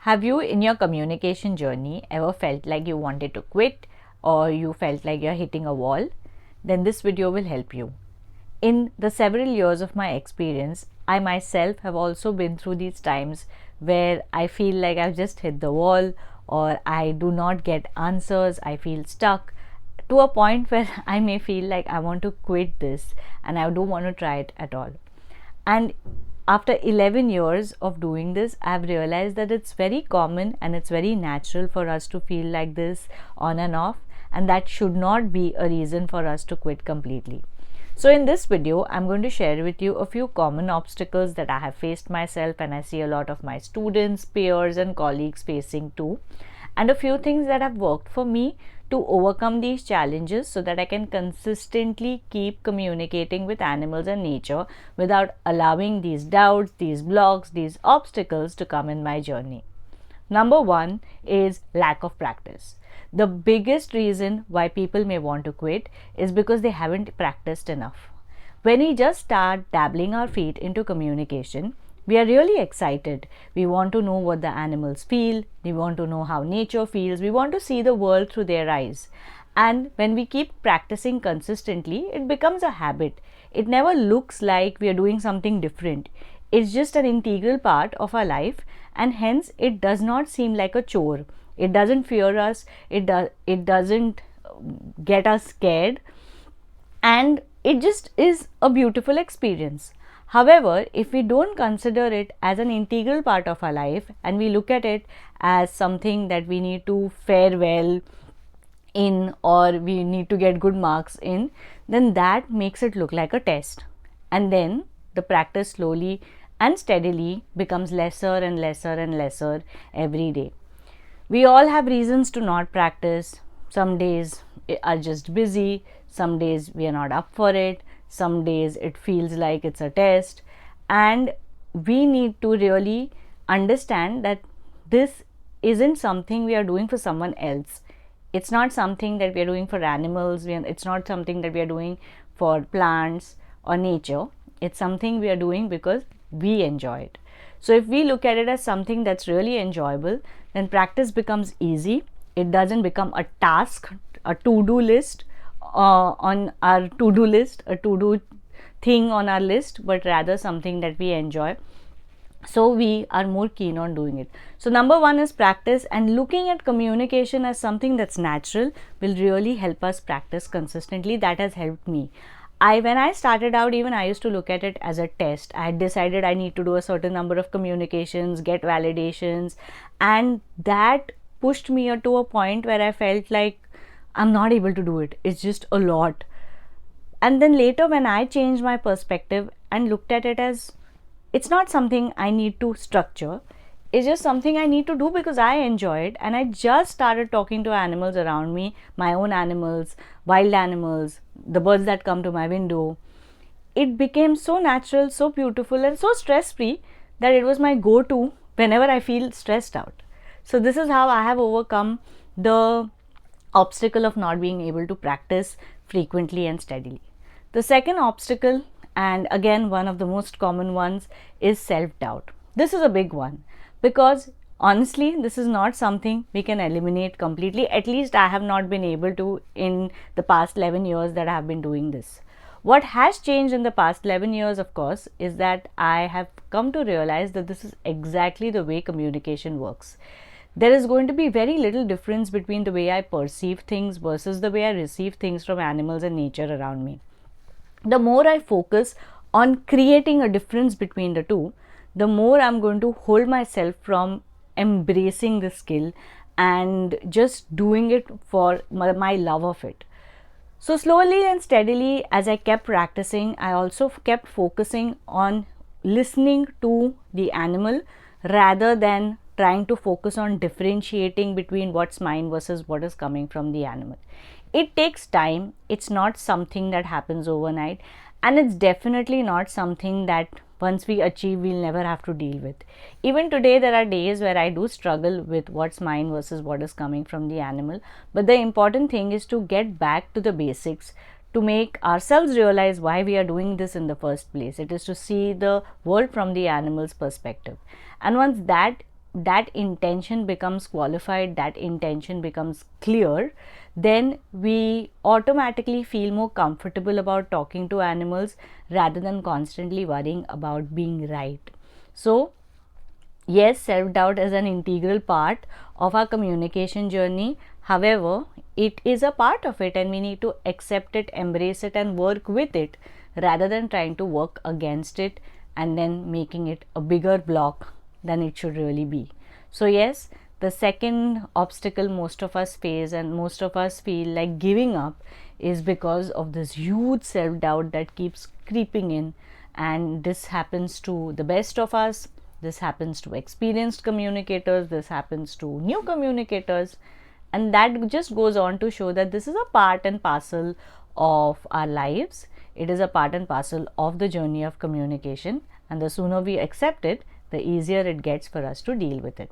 Have you in your communication journey ever felt like you wanted to quit or you felt like you're hitting a wall? Then this video will help you. In the several years of my experience, I myself have also been through these times where I feel like I've just hit the wall or I do not get answers, I feel stuck to a point where I may feel like I want to quit this and I don't want to try it at all. And after 11 years of doing this, I've realized that it's very common and it's very natural for us to feel like this on and off, and that should not be a reason for us to quit completely. So in this video, I'm going to share with you a few common obstacles that I have faced myself and I see a lot of my students, peers and colleagues facing too, and a few things that have worked for me to overcome these challenges so that I can consistently keep communicating with animals and nature without allowing these doubts, these blocks, these obstacles to come in my journey. Number one is lack of practice. The biggest reason why people may want to quit is because they haven't practiced enough. When we just start dabbling our feet into communication, we are really excited. We want to know what the animals feel. We want to know how nature feels. We want to see the world through their eyes. And when we keep practicing consistently, it becomes a habit. It never looks like we are doing something different. It's just an integral part of our life, and hence it does not seem like a chore. It doesn't fear us. It doesn't get us scared, and it just is a beautiful experience. However, if we don't consider it as an integral part of our life and we look at it as something that we need to fare well in or we need to get good marks in, then that makes it look like a test. And then the practice slowly and steadily becomes lesser and lesser and lesser every day. We all have reasons to not practice. Some days are just busy, some days we are not up for it, some days it feels like it's a test, and we need to really understand that this isn't something we are doing for someone else. It's not something that we are doing for animals, it's not something that we are doing for plants or nature. It's something we are doing because we enjoy it. So if we look at it as something that's really enjoyable, then practice becomes easy. It doesn't become a task, a to-do list on our to-do list, a to-do thing on our list, but rather something that we enjoy. So we are more keen on doing it. So number one is practice, and looking at communication as something that's natural will really help us practice consistently. That has helped me. When I started out, even I used to look at it as a test. I had decided I need to do a certain number of communications, get validations, and that pushed me to a point where I felt like I'm not able to do it. It's just a lot. And then later when I changed my perspective and looked at it as it's not something I need to structure, it's just something I need to do because I enjoy it, and I just started talking to animals around me, my own animals, wild animals, the birds that come to my window. It became so natural, so beautiful and so stress-free that it was my go-to whenever I feel stressed out. So this is how I have overcome the obstacle of not being able to practice frequently and steadily. The second obstacle, and again one of the most common ones, is self-doubt. This is a big one because honestly this is not something we can eliminate completely. At least I have not been able to in the past 11 years that I have been doing this. What has changed in the past 11 years, of course, is that I have come to realize that this is exactly the way communication works. There is going to be very little difference between the way I perceive things versus the way I receive things from animals and nature around me. The more I focus on creating a difference between the two, the more I'm going to hold myself from embracing the skill and just doing it for my love of it. So slowly and steadily, as I kept practicing, I also kept focusing on listening to the animal rather than trying to focus on differentiating between what's mine versus what is coming from the animal. It takes time. It's not something that happens overnight, and it's definitely not something that once we achieve we'll never have to deal with. Even today there are days where I do struggle with what's mine versus what is coming from the animal, but the important thing is to get back to the basics, to make ourselves realize why we are doing this in the first place. It is to see the world from the animal's perspective, and once that that intention becomes qualified, that intention becomes clear, then we automatically feel more comfortable about talking to animals rather than constantly worrying about being right. So yes, self-doubt is an integral part of our communication journey. However, it is a part of it and we need to accept it, embrace it and work with it rather than trying to work against it and then making it a bigger block than it should really be. So yes, the second obstacle most of us face and most of us feel like giving up is because of this huge self-doubt that keeps creeping in, and this happens to the best of us. This happens to experienced communicators, this happens to new communicators, and that just goes on to show that this is a part and parcel of our lives. It is a part and parcel of the journey of communication, and the sooner we accept it, the easier it gets for us to deal with it.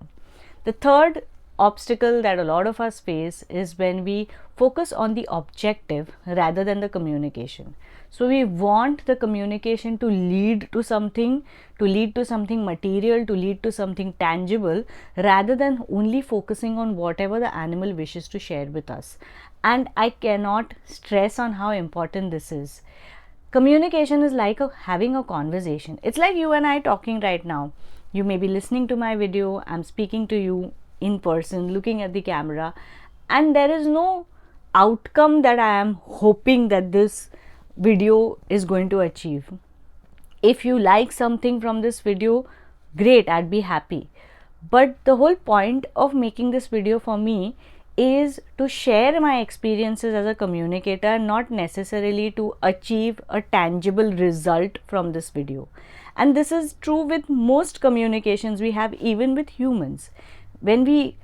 The third obstacle that a lot of us face is when we focus on the objective rather than the communication. So we want the communication to lead to something material, to lead to something tangible, rather than only focusing on whatever the animal wishes to share with us. And I cannot stress on how important this is. Communication is like having a conversation. It's like you and I talking right now. You may be listening to my video, I'm speaking to you in person, looking at the camera, and there is no outcome that I am hoping that this video is going to achieve. If you like something from this video, great, I'd be happy. But the whole point of making this video for me is to share my experiences as a communicator, not necessarily to achieve a tangible result from this video. And this is true with most communications we have, even with humans. When we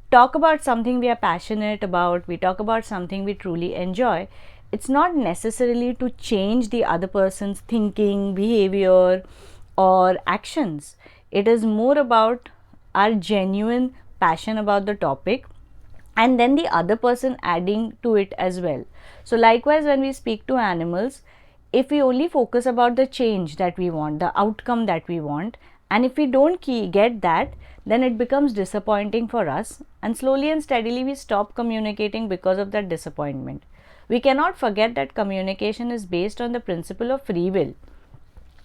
talk about something we are passionate about, we talk about something we truly enjoy, it's not necessarily to change the other person's thinking, behavior, or actions. It is more about our genuine passion about the topic, and then the other person adding to it as well. So likewise, when we speak to animals, if we only focus about the change that we want, the outcome that we want, and if we don't get that, then it becomes disappointing for us, and slowly and steadily we stop communicating because of that disappointment. We cannot forget that communication is based on the principle of free will.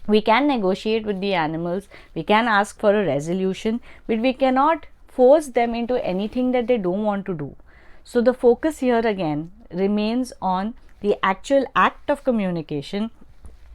We can negotiate with the animals, we can ask for a resolution, but we cannot force them into anything that they don't want to do. So the focus here again remains on the actual act of communication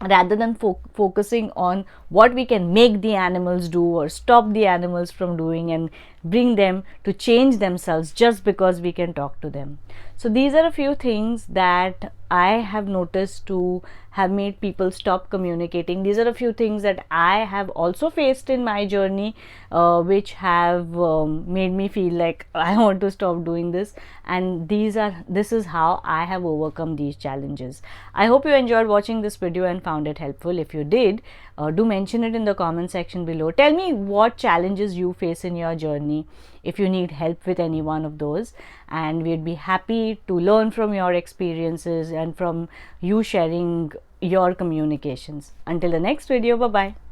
rather than focusing on what we can make the animals do or stop the animals from doing and bring them to change themselves just because we can talk to them. So these are a few things that I have noticed to have made people stop communicating. These are a few things that I have also faced in my journey, which have made me feel like I want to stop doing this, and this is how I have overcome these challenges. I hope you enjoyed watching this video and found it helpful. If you did, do mention it in the comment section below. Tell me what challenges you face in your journey, if you need help with any one of those, and we'd be happy to learn from your experiences and from you sharing your communications. Until the next video, bye bye.